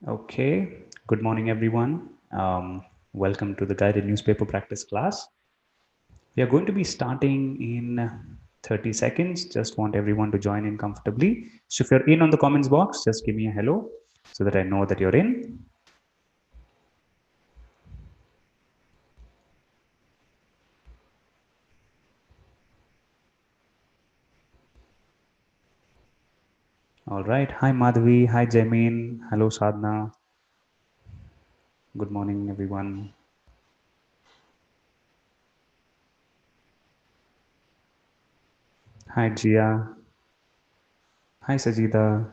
Okay, good morning everyone. Welcome to the guided newspaper practice class. We are going to be starting in 30 seconds. Just want everyone to join in comfortably. So if you're in on the comments box, just give me a hello so that I know that you're in. All right. Hi Madhavi. Hi Jamin. Hello Sadhna. Good morning everyone. Hi Jia. Hi Sajida.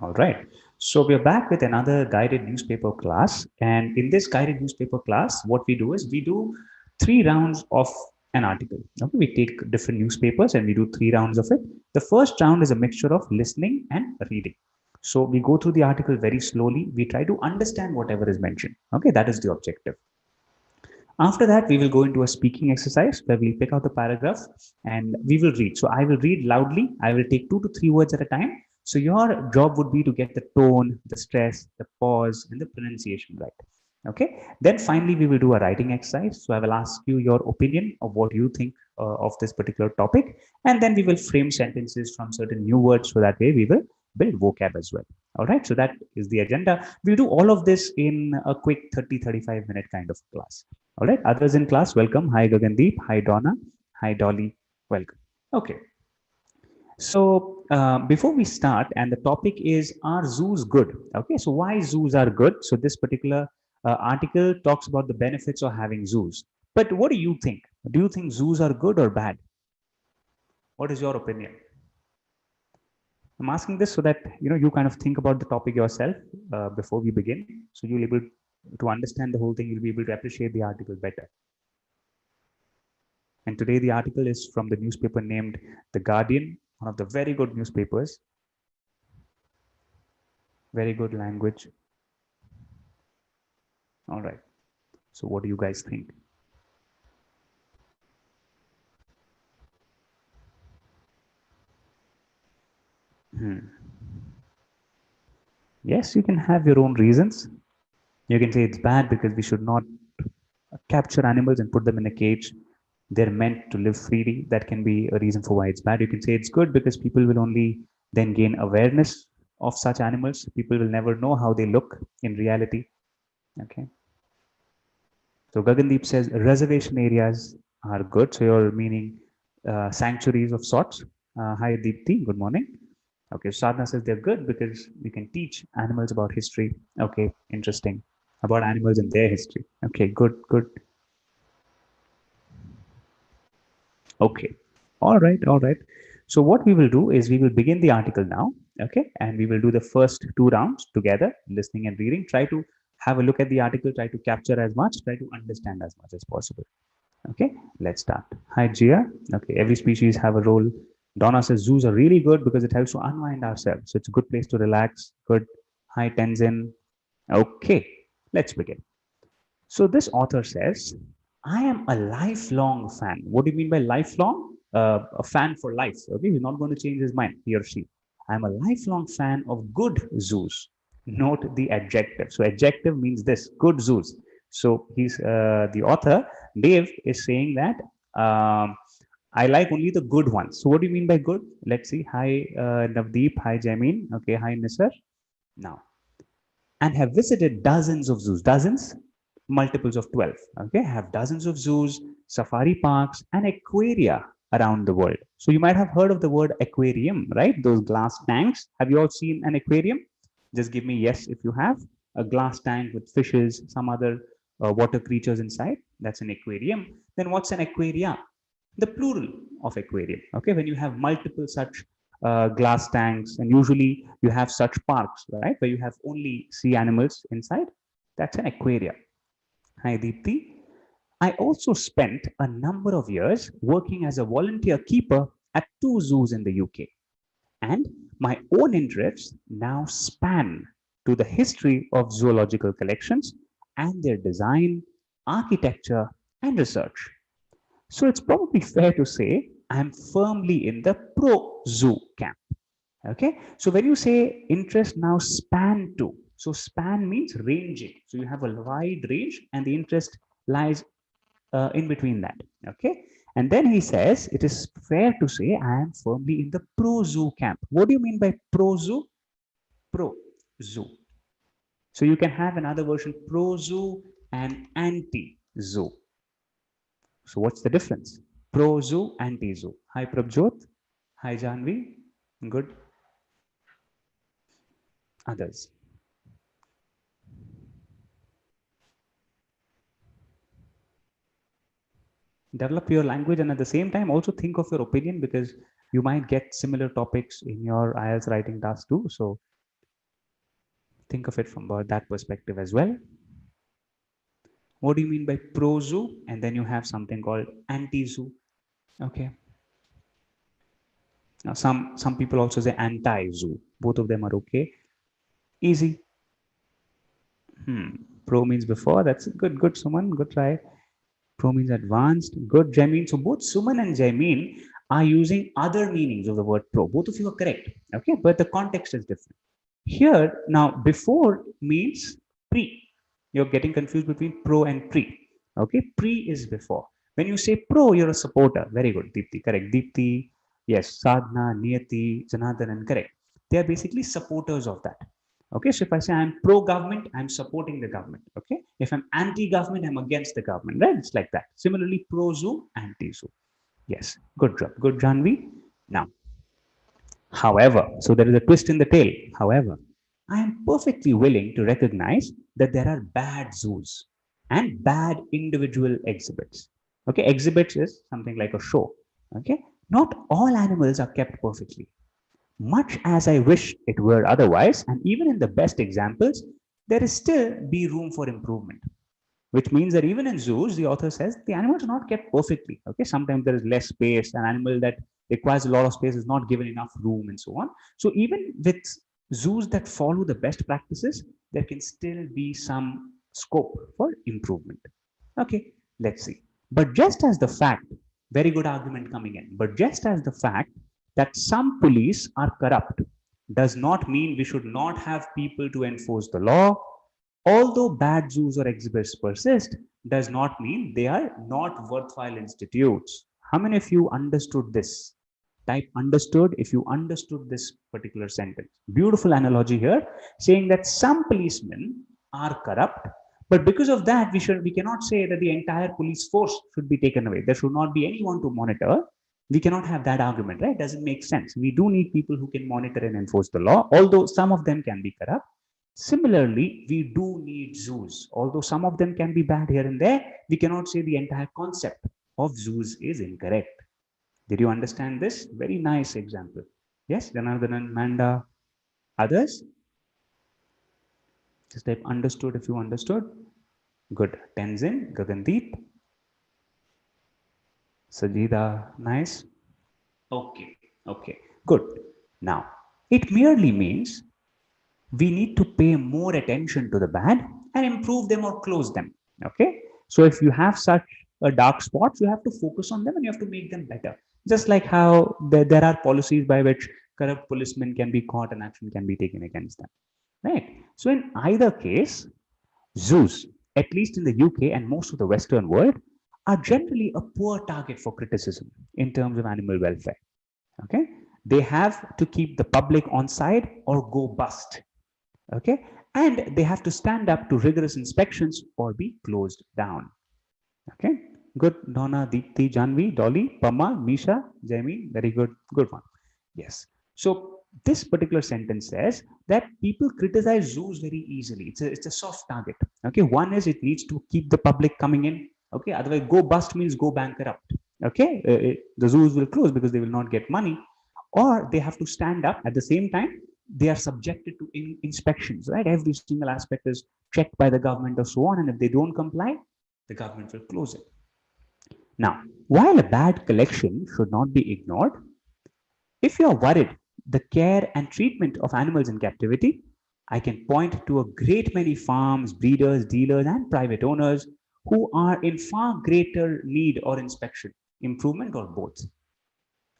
All right. So we are back with another guided newspaper class. And in this guided newspaper class, what we do is we do 3 rounds of an article. Okay, we take different newspapers and we do 3 rounds of it. The first round is a mixture of listening and reading. So we go through the article very slowly. We try to understand whatever is mentioned. Okay, that is the objective. After that, we will go into a speaking exercise where we'll pick out the paragraph and we will read. So I will read loudly. I will take 2 to 3 words at a time. So your job would be to get the tone, the stress, the pause, and the pronunciation right. Okay. Then finally, we will do a writing exercise. So I will ask you your opinion of what you think of this particular topic. And then we will frame sentences from certain new words. So that way we will build vocab as well. All right. So that is the agenda. We'll do all of this in a quick 30-35 minute kind of class. All right, others in class, welcome. Hi, Gagandeep. Hi, Donna. Hi, Dolly. Welcome. Okay, so before we start, and the topic is, are zoos good? Okay, so why zoos are good? So this particular article talks about the benefits of having zoos. But what do you think? Do you think zoos are good or bad? What is your opinion? I'm asking this so that you kind of think about the topic yourself before we begin, so you'll be able to understand the whole thing. You'll be able to appreciate the article better. And today the article is from the newspaper named The Guardian, one of the very good newspapers, very good language. All right. So what do you guys think? Hmm. Yes, you can have your own reasons. You can say it's bad because we should not capture animals and put them in a cage. They're meant to live freely. That can be a reason for why it's bad. You can say it's good because people will only then gain awareness of such animals. People will never know how they look in reality. Okay. So Gagandeep says reservation areas are good. So you're meaning sanctuaries of sorts. Hi Deepthi, good morning. Okay, Sadhana says they're good because we can teach animals about history. Okay, interesting. About animals and their history. Okay, good, good. Okay. All right, all right. So what we will do is we will begin the article now, okay? And we will do the first 2 rounds together, listening and reading. Try to have a look at the article, try to capture as much, try to understand as much as possible. Okay, let's start. Hi, Gia. Okay, every species have a role. Donna says zoos are really good because it helps to unwind ourselves. So it's a good place to relax. Good. Hi, Tenzin. Okay, let's begin. So this author says, I am a lifelong fan. What do you mean by lifelong? A fan for life. Okay, he's not going to change his mind, he or she. I'm a lifelong fan of good zoos. Note the adjective. So adjective means this, good zoos. So he's the author, Dave, is saying that I like only the good ones. So what do you mean by good? Let's see. Hi, Navdeep. Hi, Jamin. Okay. Hi, Nisar. Now, and have visited dozens of zoos, dozens, multiples of 12. Okay, have dozens of zoos, safari parks, and aquaria around the world. So you might have heard of the word aquarium, right? Those glass tanks. Have you all seen an aquarium? Just give me yes if you have. A glass tank with fishes, some other water creatures inside. That's an aquarium. Then what's an aquaria? The plural of aquarium. Okay, when you have multiple such glass tanks, and usually you have such parks, right, where you have only sea animals inside, that's an aquarium. Hi, Deepthi. I also spent a number of years working as a volunteer keeper at 2 zoos in the UK, and my own interests now span to the history of zoological collections and their design, architecture, and research. So it's probably fair to say I'm firmly in the pro-zoo camp. Okay, so when you say interest now span to, so span means ranging. So you have a wide range and the interest lies in between that. Okay, and then he says it is fair to say I am firmly in the pro-zoo camp. What do you mean by pro-zoo? Pro-zoo. So you can have another version, pro-zoo and anti-zoo. So what's the difference? Pro-zoo, anti-zoo. Hi Prabjot. Hi Janvi. Good. Others. Develop your language and at the same time also think of your opinion, because you might get similar topics in your IELTS writing task too. So think of it from that perspective as well. What do you mean by pro-zoo? And then you have something called anti-zoo. Okay. Now some people also say anti-zoo. Both of them are okay. Easy. Pro means before. That's good. Good, Suman. Good try. Pro means advanced. Good, Jamin. So both Suman and Jamin are using other meanings of the word pro. Both of you are correct. Okay, but the context is different. Here, now, before means pre. You're getting confused between pro and pre. Okay, pre is before. When you say pro, you're a supporter. Very good, Deepthi. Correct. Deepthi, yes. Sadhna, Niyati, Janardhanan, correct. They are basically supporters of that. Okay, so if I say I'm pro-government, I'm supporting the government. Okay, if I'm anti-government, I'm against the government, right? It's like that. Similarly, pro-zoo, anti-zoo. Yes, good job. Good, Janvi. Now, however, so there is a twist in the tale. However, I am perfectly willing to recognize that there are bad zoos and bad individual exhibits. Okay, exhibits is something like a show. Okay, not all animals are kept perfectly. Much as I wish it were otherwise, and even in the best examples, there is still be room for improvement. Which means that even in zoos, the author says the animals are not kept perfectly. Okay, sometimes there is less space. An animal that requires a lot of space is not given enough room, and so on. So even with zoos that follow the best practices, there can still be some scope for improvement. Okay, let's see. But just as the fact, very good argument coming in, but just as the fact that some police are corrupt does not mean we should not have people to enforce the law. Although bad zoos or exhibits persist, does not mean they are not worthwhile institutes. How many of you understood this? Type understood if you understood this particular sentence. Beautiful analogy here, saying that some policemen are corrupt, but because of that, we cannot say that the entire police force should be taken away. There should not be anyone to monitor. We cannot have that argument, right? Doesn't make sense. We do need people who can monitor and enforce the law, although some of them can be corrupt. Similarly, we do need zoos. Although some of them can be bad here and there, we cannot say the entire concept of zoos is incorrect. Did you understand this? Very nice example. Yes, Janardhanan, Manda, others? Just type understood if you understood. Good. Tenzin, Gagandeep, Sajida, nice. Okay, okay, good. Now, it merely means we need to pay more attention to the bad and improve them or close them. Okay, so if you have such a dark spots, you have to focus on them and you have to make them better. Just like how there are policies by which corrupt policemen can be caught and action can be taken against them, right? So in either case, zoos, at least in the UK and most of the Western world, are generally a poor target for criticism in terms of animal welfare. Okay, they have to keep the public on side or go bust. Okay, and they have to stand up to rigorous inspections or be closed down. Okay, good. Donna, Deepthi, Janvi, Dolly, Pama, Misha, Jamie, very good, good one. Yes. So this particular sentence says that people criticize zoos very easily. It's a soft target. Okay, one is it needs to keep the public coming in. Okay, otherwise go bust means go bankrupt. Okay, the zoos will close because they will not get money, or they have to stand up at the same time. They are subjected to inspections, right? Every single aspect is checked by the government or so on, and if they don't comply, the government will close it. Now, while a bad collection should not be ignored, if you are worried the care and treatment of animals in captivity, I can point to a great many farms, breeders, dealers, and private owners who are in far greater need or inspection, improvement, or both.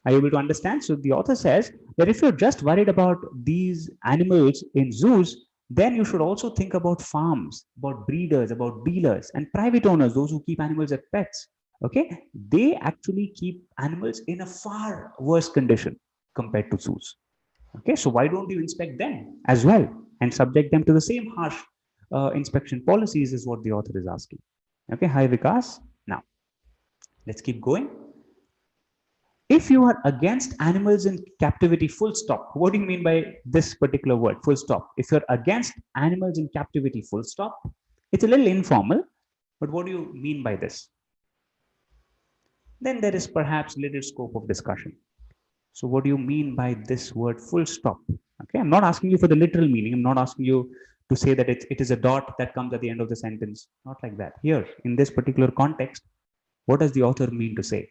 Are you able to understand? So the author says that if you're just worried about these animals in zoos, then you should also think about farms, about breeders, about dealers, and private owners, those who keep animals as pets. Okay, they actually keep animals in a far worse condition compared to zoos. Okay, so why don't you inspect them as well and subject them to the same harsh inspection policies, is what the author is asking. Okay, hi Vikas. Now, let's keep going. If you are against animals in captivity, full stop. What do you mean by this particular word, full stop? If you're against animals in captivity, full stop, it's a little informal, but what do you mean by this? Then there is perhaps little scope of discussion. So what do you mean by this word full stop? Okay, I'm not asking you for the literal meaning. I'm not asking you to say that it is a dot that comes at the end of the sentence. Not like that. Here, in this particular context, what does the author mean to say?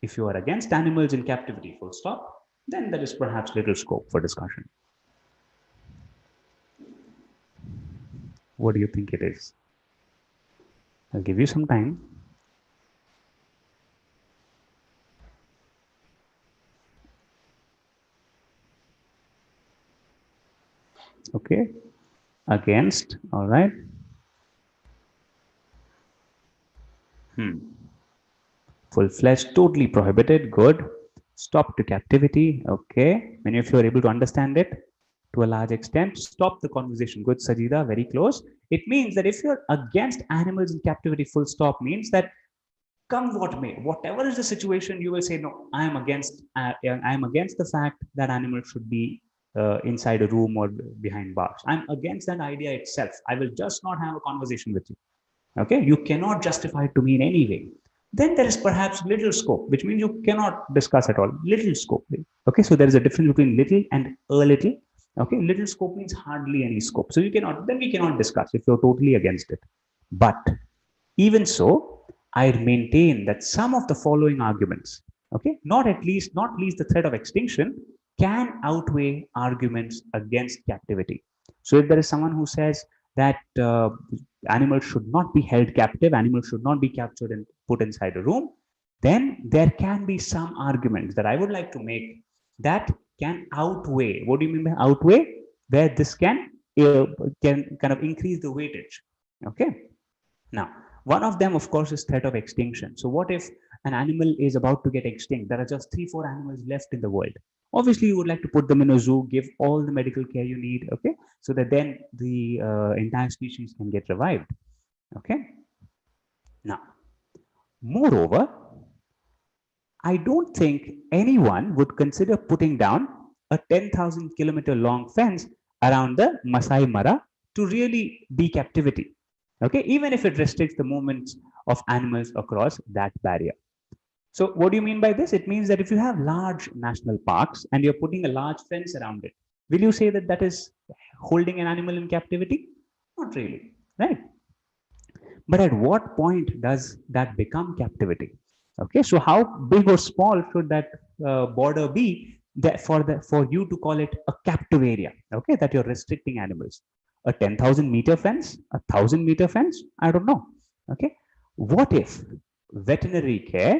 If you are against animals in captivity, full stop, then there is perhaps little scope for discussion. What do you think it is? I'll give you some time. Okay, against, all right. Full-fledged, totally prohibited, good. Stop to captivity, okay. Many of you are able to understand it to a large extent. Stop the conversation, good Sajida, very close. It means that if you're against animals in captivity, full stop means that come what may, whatever is the situation, you will say, no, I am against the fact that animals should be inside a room or behind bars. I'm against that idea itself. I will just not have a conversation with you. Okay, you cannot justify it to me in any way. Then there is perhaps little scope, which means you cannot discuss at all. Little scope. Okay, so there is a difference between little and a little. Okay, little scope means hardly any scope. So you cannot, then we cannot discuss if you're totally against it. But even so, I maintain that some of the following arguments, okay, not least the threat of extinction, can outweigh arguments against captivity. So if there is someone who says that animals should not be held captive, animals should not be captured and put inside a room, then there can be some arguments that I would like to make that can outweigh. What do you mean by outweigh? Where this can kind of increase the weightage. Okay. Now, one of them, of course, is threat of extinction. So what if an animal is about to get extinct? There are just 3, 4 animals left in the world. Obviously, you would like to put them in a zoo, give all the medical care you need, okay, so that then the entire species can get revived. Okay. Now, moreover, I don't think anyone would consider putting down a 10,000-kilometer long fence around the Masai Mara to really be captivity. Okay, even if it restricts the movements of animals across that barrier. So what do you mean by this? It means that if you have large national parks and you're putting a large fence around it, will you say that that is holding an animal in captivity? Not really, right? But at what point does that become captivity? Okay, so how big or small should that border be that for you to call it a captive area? Okay, that you're restricting animals. A 10,000-meter fence, a 1,000-meter fence? I don't know. Okay, what if veterinary care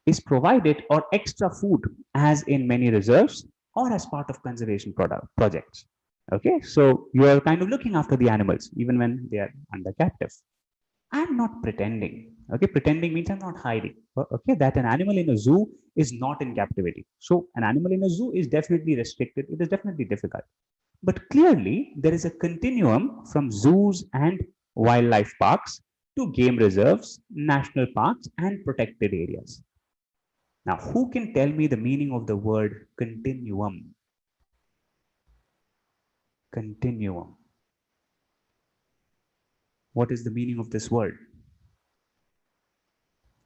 is provided or extra food, as in many reserves or as part of conservation projects? Okay, so you are kind of looking after the animals even when they are under captive. I'm not pretending. Okay, pretending means I'm not hiding. Okay, that an animal in a zoo is not in captivity. So an animal in a zoo is definitely restricted. It is definitely difficult. But clearly, there is a continuum from zoos and wildlife parks to game reserves, national parks, and protected areas. Now, who can tell me the meaning of the word continuum? Continuum. What is the meaning of this word?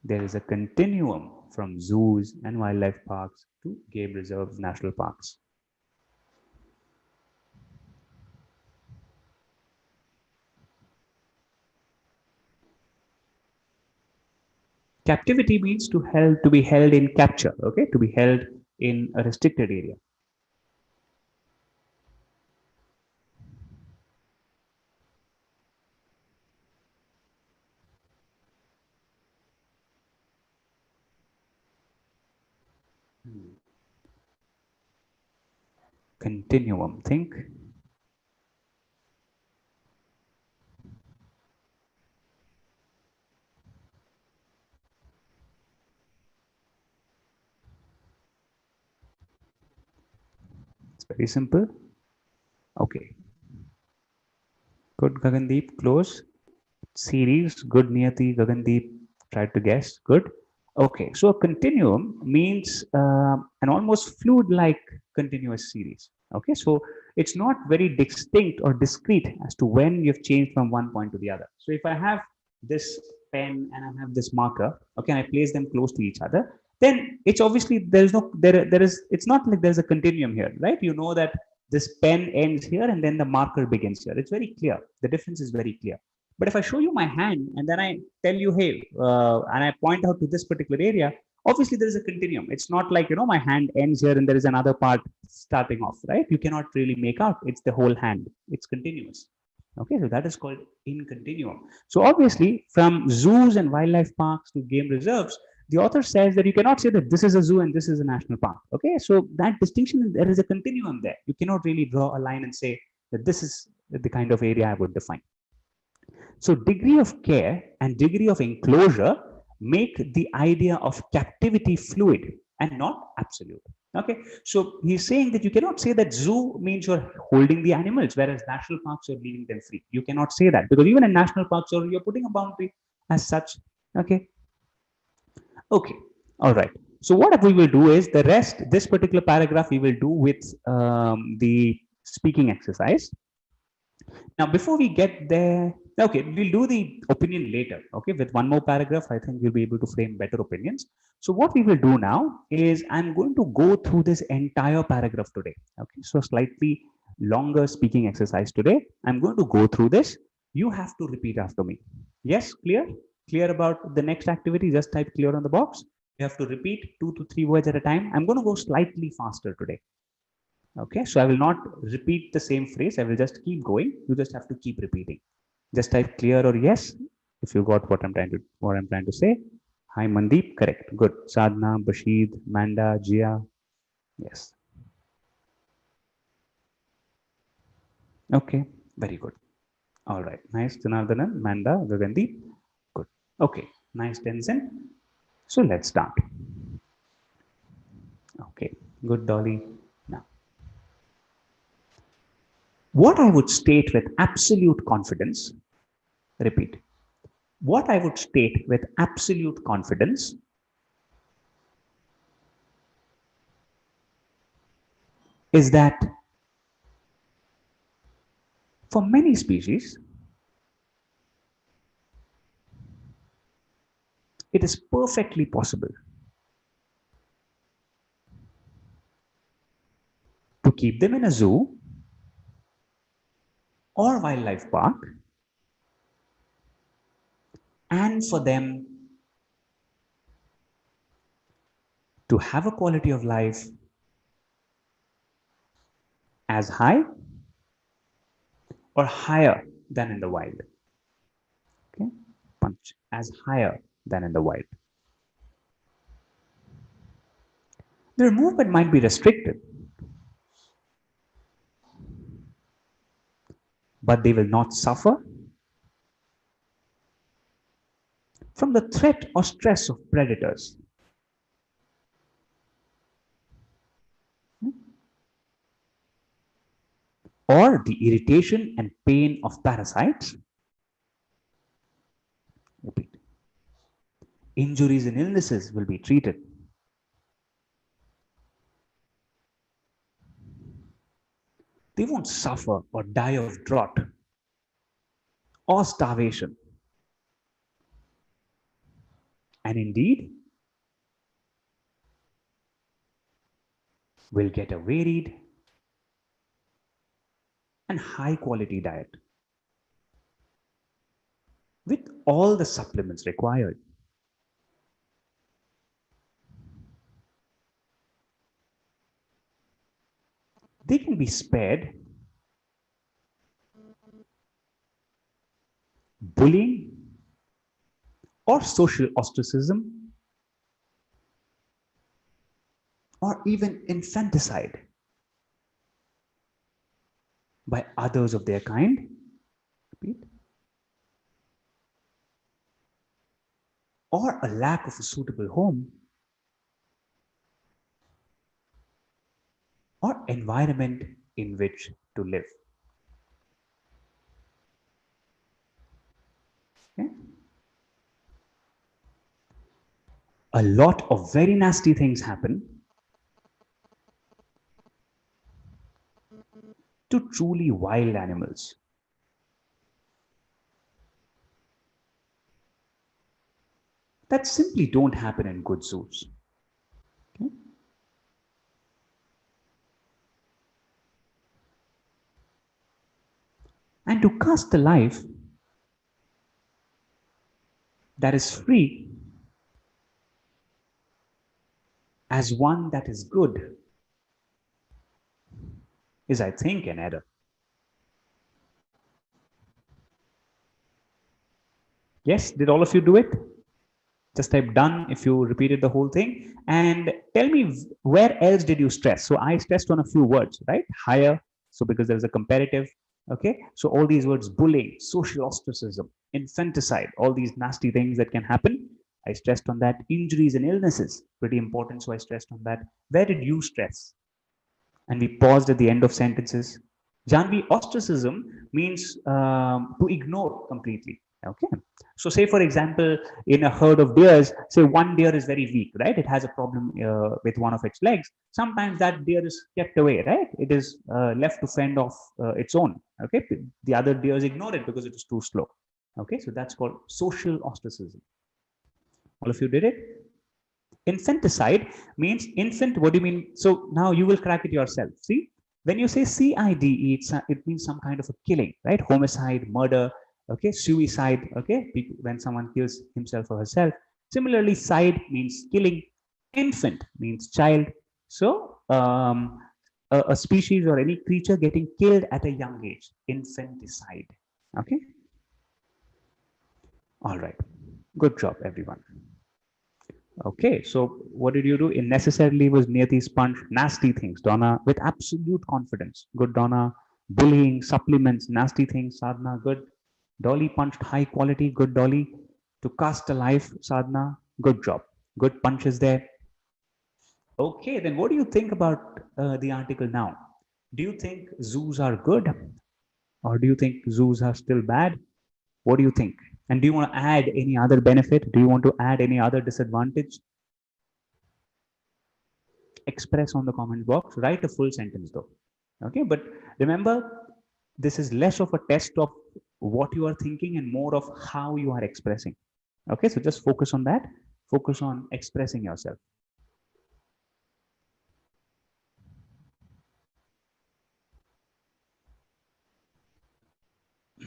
There is a continuum from zoos and wildlife parks to game reserves, national parks. Captivity means to be held in capture, okay, to be held in a restricted area. Continuum. Think. It's very simple. Okay. Good, Gagandeep. Close. Series. Good, Niyati. Gagandeep. Tried to guess. Good. Okay. So a continuum means an almost fluid-like continuous series. Okay. So it's not very distinct or discrete as to when you've changed from one point to the other. So if I have this pen and I have this marker, okay, and I place them close to each other, then it's obviously it's not like there's a continuum here, right? You know that this pen ends here and then the marker begins here. It's very clear. The difference is very clear. But if I show you my hand and then I tell you, hey, and I point out to this particular area, obviously there is a continuum. It's not like, my hand ends here and there is another part starting off, right? You cannot really make out. It's the whole hand. It's continuous. Okay, so that is called in continuum. So obviously, from zoos and wildlife parks to game reserves, the author says that you cannot say that this is a zoo and this is a national park. Okay, so that distinction, there is a continuum there. You cannot really draw a line and say that this is the kind of area I would define. So degree of care and degree of enclosure make the idea of captivity fluid and not absolute. Okay, so he's saying that you cannot say that zoo means you're holding the animals, whereas national parks you're leaving them free. You cannot say that because even in national parks you're putting a boundary as such. Okay, okay, all right. So what we will do is the rest, this particular paragraph we will do with the speaking exercise. Now, before we get there, okay, we'll do the opinion later. Okay, with one more paragraph, I think we'll be able to frame better opinions. So what we will do now is I'm going to go through this entire paragraph today. Okay, so slightly longer speaking exercise today. I'm going to go through this. You have to repeat after me. Yes, clear? Clear about the next activity? Just type clear on the box. You have to repeat 2 to 3 words at a time. I'm going to go slightly faster today. Okay, so I will not repeat the same phrase. I will just keep going. You just have to keep repeating. Just type clear or yes if you got what I'm trying to say. Hi Mandeep, correct. Good. Sadhna, Bashid, Manda, Jia. Yes. Okay, very good. All right. Nice, Janardhanan, Manda, Gagandeep. Good. Okay, nice, Tenzin. So let's start. Okay, good, Dolly. Now, what I would state with absolute confidence, repeat, what I would state with absolute confidence is that for many species, it is perfectly possible to keep them in a zoo or wildlife park and for them to have a quality of life as high or higher than in the wild. Okay, punch, as higher than in the wild. Their movement might be restricted, but they will not suffer from the threat or stress of predators. Or the irritation and pain of parasites. Repeat. Injuries and illnesses will be treated. They won't suffer or die of drought or starvation. And indeed, will get a varied and high quality diet with all the supplements required. They can be spared bullying or social ostracism or even infanticide by others of their kind. Repeat. Or a lack of a suitable home or environment in which to live. Okay? A lot of very nasty things happen to truly wild animals. That simply don't happen in good zoos. Okay? And to cast a life that is free as one that is good is, I think, an error. Yes, did all of you do it? Just type done if you repeated the whole thing. And tell me, where else did you stress? So I stressed on a few words, right? Higher, so because there's a comparative. Okay, so all these words: bullying, social ostracism, infanticide, all these nasty things that can happen. I stressed on that. Injuries and illnesses, pretty important, so I stressed on that. Where did you stress? And we paused at the end of sentences. Janvi, ostracism means to ignore completely. Okay. So, say for example, in a herd of deers, say one deer is very weak, right? It has a problem with one of its legs. Sometimes that deer is kept away, right? It is left to fend off its own. Okay. The other deers ignore it because it is too slow. Okay. So, that's called social ostracism. All of you did it? Infanticide means infant. What do you mean? So now you will crack it yourself. See, when you say CIDE, it means some kind of a killing, right? Homicide, murder, okay, suicide, okay, when someone kills himself or herself. Similarly, side means killing. Infant means child. So a species or any creature getting killed at a young age, infanticide. Okay. All right. Good job, everyone. Okay, so what did you do? It necessarily was near these punch nasty things, Donna, with absolute confidence. Good, Donna. Bullying, supplements, nasty things, Sadhana, good. Dolly punched high quality, good, Dolly. To cast a life, Sadhana, good job. Good punches there. Okay, then what do you think about the article now? Do you think zoos are good? Or do you think zoos are still bad? What do you think? And do you want to add any other benefit? Do you want to add any other disadvantage? Express on the comment box. Write a full sentence though. Okay, but remember, this is less of a test of what you are thinking and more of how you are expressing. Okay, so just focus on that. Focus on expressing yourself.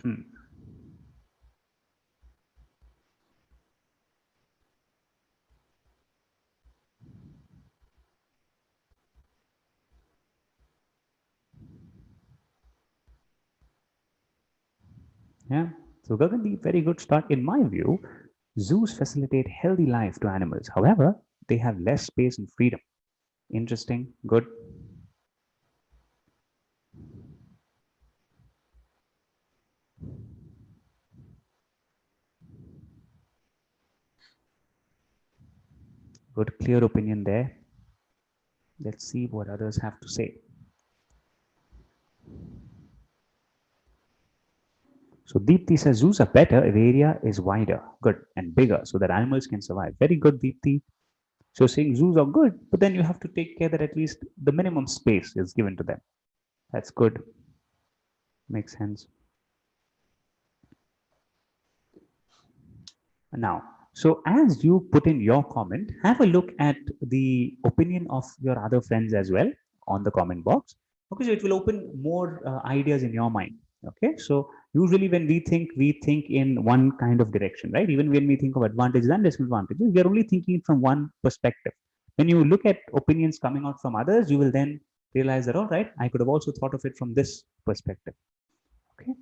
Hmm. Yeah. So Gagandeep, very good start. In my view, zoos facilitate healthy life to animals. However, they have less space and freedom. Interesting. Good. Good, clear opinion there. Let's see what others have to say. So Deepthi says zoos are better if area is wider, good, and bigger so that animals can survive. Very good, Deepthi. So saying zoos are good, but then you have to take care that at least the minimum space is given to them. That's good. Makes sense. Now, so as you put in your comment, have a look at the opinion of your other friends as well on the comment box. Okay, so it will open more ideas in your mind. Okay, so usually when we think in one kind of direction, right? Even when we think of advantages and disadvantages, we are only thinking from one perspective. When you look at opinions coming out from others, you will then realize that, all right, I could have also thought of it from this perspective. Okay.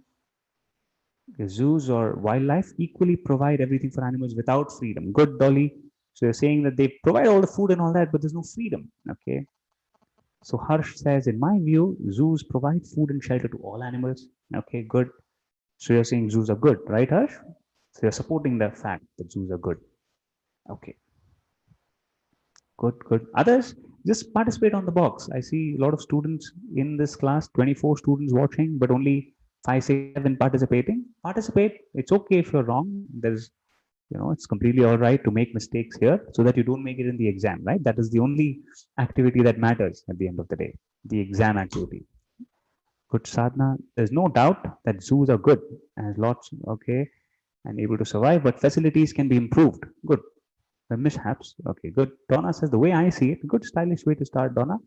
Zoos or wildlife equally provide everything for animals without freedom. Good, Dolly. So you're saying that they provide all the food and all that, but there's no freedom. Okay. So Harsh says, in my view, zoos provide food and shelter to all animals. Okay, good. So you're saying zoos are good, right, Harsh? So you're supporting the fact that zoos are good. Okay, good, good. Others, just participate on the box. I see a lot of students in this class, 24 students watching, but only 5, 6, 7 participating. Participate. It's okay if you're wrong. There's, it's completely all right to make mistakes here so that you don't make it in the exam, right? That is the only activity that matters at the end of the day, the exam activity. Good, Sadhana. There's no doubt that zoos are good and lots, okay, and able to survive, but facilities can be improved. Good. The mishaps, okay, good. Donna says, the way I see it, good stylish way to start, Donna.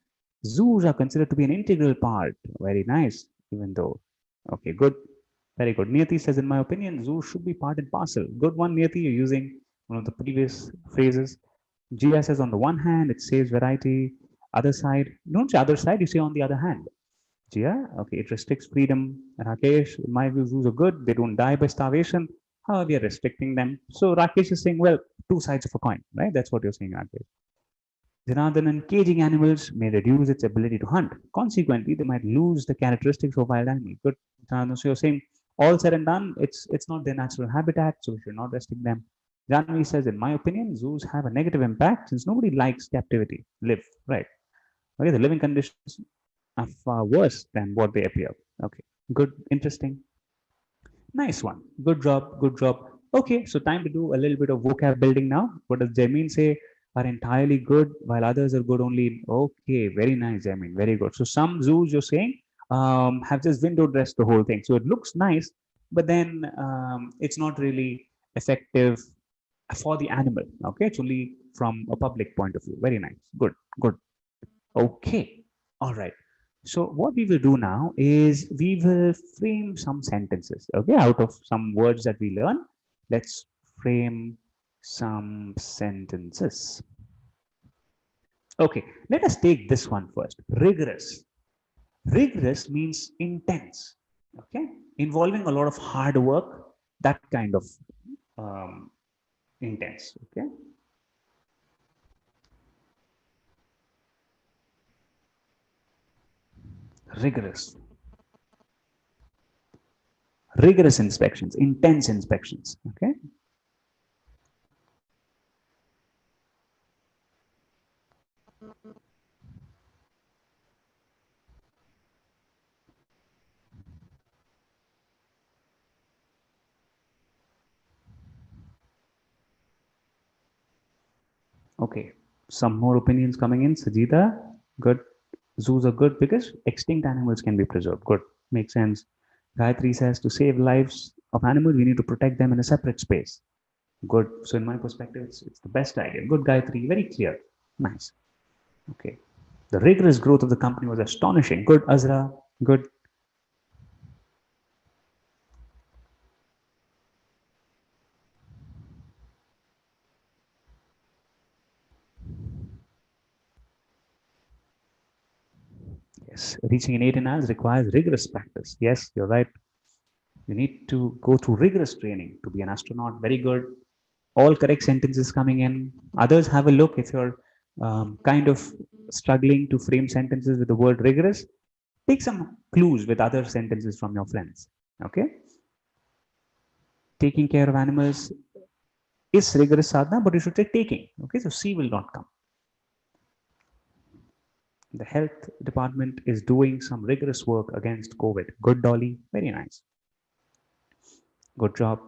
Zoos are considered to be an integral part. Very nice, even though, okay, good. Very good. Niyati says, in my opinion, zoos should be part and parcel. Good one, Niyati. You're using one of the previous phrases. Gia says, on the one hand, it saves variety. Other side, don't say other side, you say on the other hand. Yeah, okay, it restricts freedom. Rakesh, in my view, zoos are good. They don't die by starvation. How we are restricting them? So Rakesh is saying, well, two sides of a coin, right? That's what you're saying, Rakesh. Janardhan, caging animals may reduce its ability to hunt. Consequently, they might lose the characteristics of wild animals. Good, Janardhan. So you're saying, all said and done, it's not their natural habitat, so we should not restrict them. Janvi says, in my opinion, zoos have a negative impact since nobody likes captivity. Live, right? Okay, the living conditions are far worse than what they appear. Okay, good, interesting. Nice one. Good job, good job. Okay, so time to do a little bit of vocab building now. What does Jamin say? Are entirely good while others are good only. Okay, very nice, Jamin. Very good. So some zoos you're saying have just window dressed the whole thing. So it looks nice, but then it's not really effective for the animal. Okay, it's only from a public point of view. Very nice. Good, good. Okay. All right. So what we will do now is we will frame some sentences. Okay, out of some words that we learn, let's frame some sentences. Okay, let us take this one first. Rigorous. Rigorous means intense. Okay, involving a lot of hard work. That kind of intense. Okay. Rigorous. Rigorous inspections, intense inspections. Okay. Okay, some more opinions coming in. Sajida, good. Zoos are good because extinct animals can be preserved. Good, makes sense. Gayatri says to save lives of animals, we need to protect them in a separate space. Good. So in my perspective, it's the best idea. Good, Gayatri. Very clear. Nice. Okay. The rigorous growth of the company was astonishing. Good, Azra. Good. Yes. Reaching in 18 hours requires rigorous practice. Yes, you're right. You need to go through rigorous training to be an astronaut. Very good. All correct sentences coming in. Others, have a look if you're kind of struggling to frame sentences with the word rigorous. Take some clues with other sentences from your friends. Okay. Taking care of animals is rigorous sadhana, but you should say taking. Okay. So C will not come. The health department is doing some rigorous work against COVID. Good, Dolly. Very nice. Good job.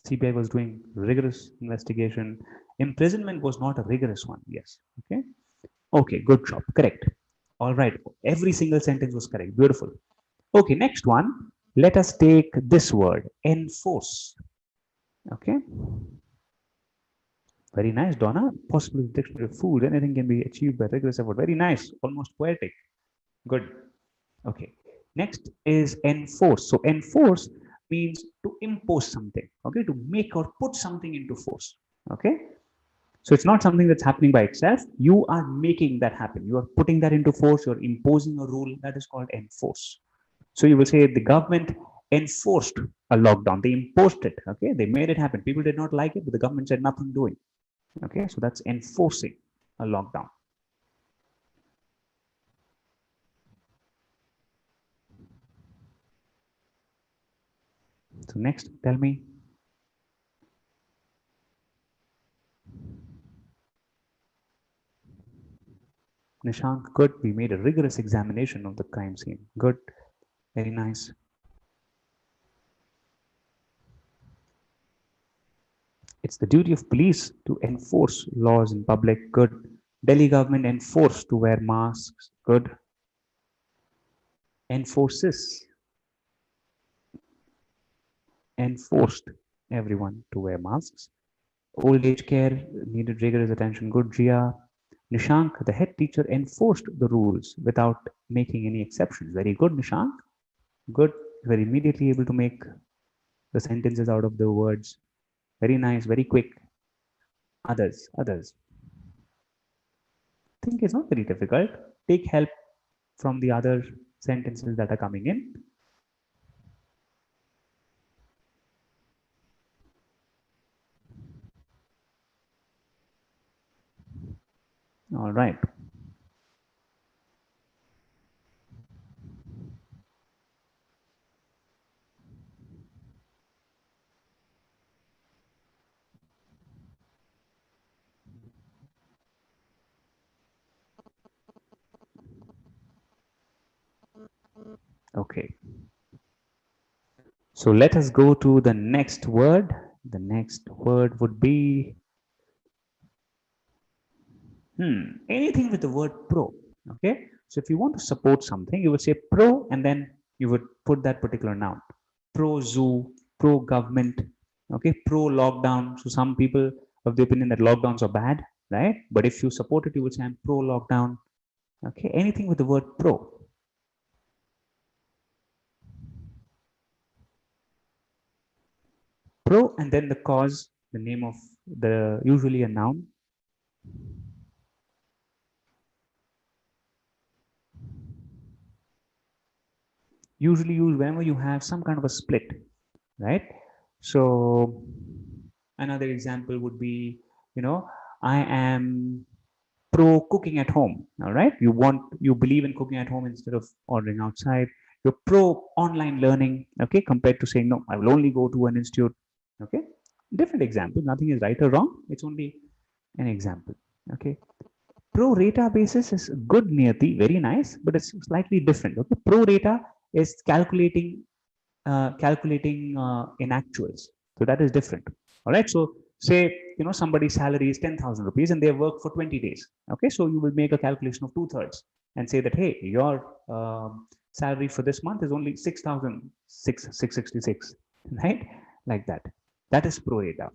CBI was doing rigorous investigation. Imprisonment was not a rigorous one. Yes. Okay. Okay. Good job. Correct. All right. Every single sentence was correct. Beautiful. Okay. Next one. Let us take this word, enforce. Okay. Very nice, Donna. Possibly dictionary of food. Anything can be achieved by rigorous effort. Very nice. Almost poetic. Good. Okay. Next is enforce. So enforce means to impose something. Okay. To make or put something into force. Okay. So it's not something that's happening by itself. You are making that happen. You are putting that into force. You're imposing a rule. That is called enforce. So you will say the government enforced a lockdown. They imposed it. Okay, they made it happen. People did not like it, but the government said nothing doing. Okay, so that's enforcing a lockdown. So next, tell me. Nishank, good. We made a rigorous examination of the crime scene. Good. Very nice. It's the duty of police to enforce laws in public. Good. Delhi government enforced to wear masks. Good. Enforces. Enforced everyone to wear masks. Old age care needed rigorous attention. Good. Jia. Nishank, the head teacher, enforced the rules without making any exceptions. Very good, Nishank. Good. You were immediately able to make the sentences out of the words. Very nice, very quick. Others. I think it's not very difficult. Take help from the other sentences that are coming in. All right. Okay. So let us go to the next word. The next word would be anything with the word pro. Okay. So if you want to support something, you would say pro and then you would put that particular noun. ProZoo, pro government, okay, pro lockdown. So some people of the opinion that lockdowns are bad, right? But if you support it, you would say I'm pro lockdown. Okay, anything with the word pro. Pro and then the cause, the name of the usually a noun. Usually used whenever you have some kind of a split, right? So another example would be, I am pro cooking at home. All right, you believe in cooking at home instead of ordering outside. You're pro online learning, okay, compared to saying no, I will only go to an institute. Okay, different example. Nothing is right or wrong. It's only an example. Okay, pro rata basis is good niyati, very nice, but it's slightly different. Okay, pro rata is calculating in actuals. So that is different. All right. So say somebody's salary is 10,000 rupees and they work for 20 days. Okay. So you will make a calculation of 2/3 and say that hey, your salary for this month is only 6,666, right? Like that. That is pro rata.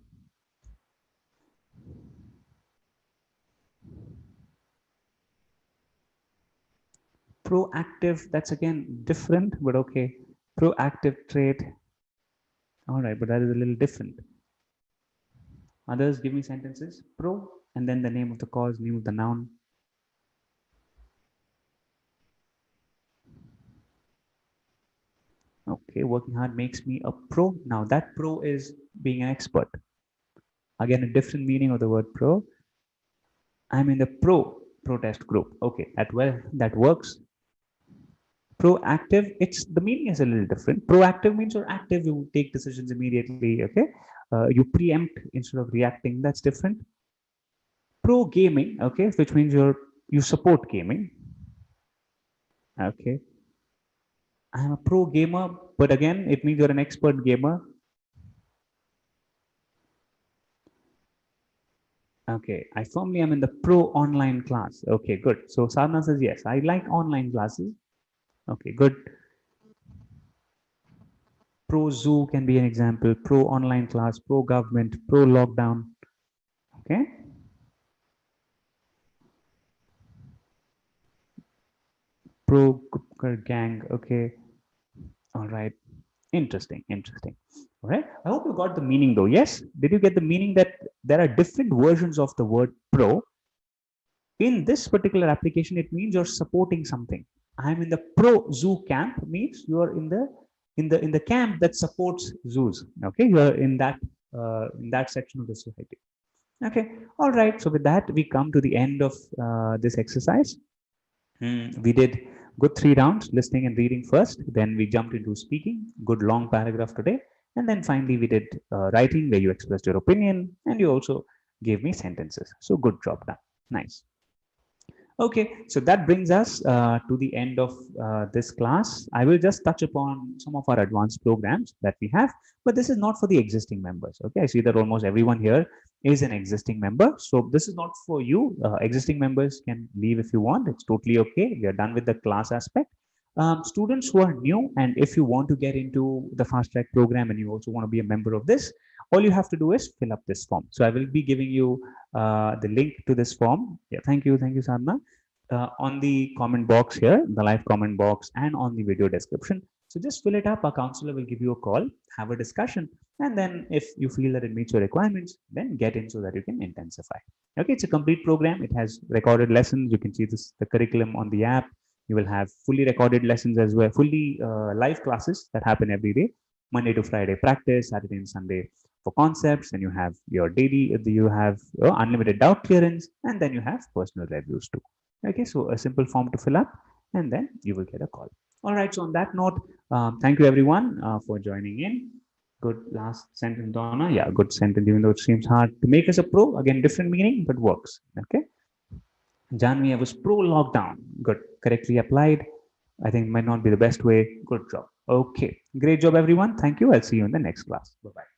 Proactive, that's again different, but okay. Proactive trait. All right, but that is a little different. Others, give me sentences. Pro, and then the name of the cause, name of the noun. Okay, working hard makes me a pro. Now that pro is being an expert. Again, a different meaning of the word pro. I'm in the pro protest group. Okay, that works. Proactive, it's the meaning is a little different. Proactive means you're active, you take decisions immediately. Okay, you preempt instead of reacting. That's different. Pro gaming, okay, which means you support gaming. Okay, I'm a pro gamer, but again, it means you're an expert gamer. Okay, I firmly am in the pro online class. Okay, good. So Sadhana says yes, I like online classes. Okay, good. ProZoo can be an example. Pro online class, pro government, pro lockdown. Okay. Pro gang. Okay. All right. Interesting. All right. I hope you got the meaning though. Yes. Did you get the meaning that there are different versions of the word pro. In this particular application, it means you're supporting something. I'm in the ProZoo camp, means you're in the camp that supports zoos. Okay, you're in that section of the society. Okay, all right. So with that, we come to the end of this exercise. We did good 3 rounds, listening and reading first. Then we jumped into speaking, good long paragraph today. And then finally, we did writing, where you expressed your opinion and you also gave me sentences. So good job done. Nice. Okay, so that brings us to the end of this class. I will just touch upon some of our advanced programs that we have, but this is not for the existing members. Okay, I see that almost everyone here is an existing member. So this is not for you. Existing members can leave if you want. It's totally okay. We are done with the class aspect. Students who are new, and if you want to get into the fast track program and you also want to be a member of this, all you have to do is fill up this form. So I will be giving you the link to this form. Yeah, thank you, Sadhna. On the comment box here, the live comment box, and on the video description. So just fill it up. Our counselor will give you a call, have a discussion, and then if you feel that it meets your requirements, then get in so that you can intensify. Okay, it's a complete program. It has recorded lessons. You can see the curriculum on the app. You will have fully recorded lessons as well, fully live classes that happen every day, Monday to Friday practice, Saturday and Sunday for concepts. Then you have your daily, you have unlimited doubt clearance, and then you have personal reviews too. Okay, so a simple form to fill up, and then you will get a call. All right, so on that note, thank you everyone for joining in. Good last sentence, Donna. Yeah, good sentence, even though it seems hard to make us a pro. Again, different meaning, but works. Okay. Janvi, I was pro lockdown. Good. Correctly applied. I think might not be the best way. Good job. Okay. Great job, everyone. Thank you. I'll see you in the next class. Bye-bye.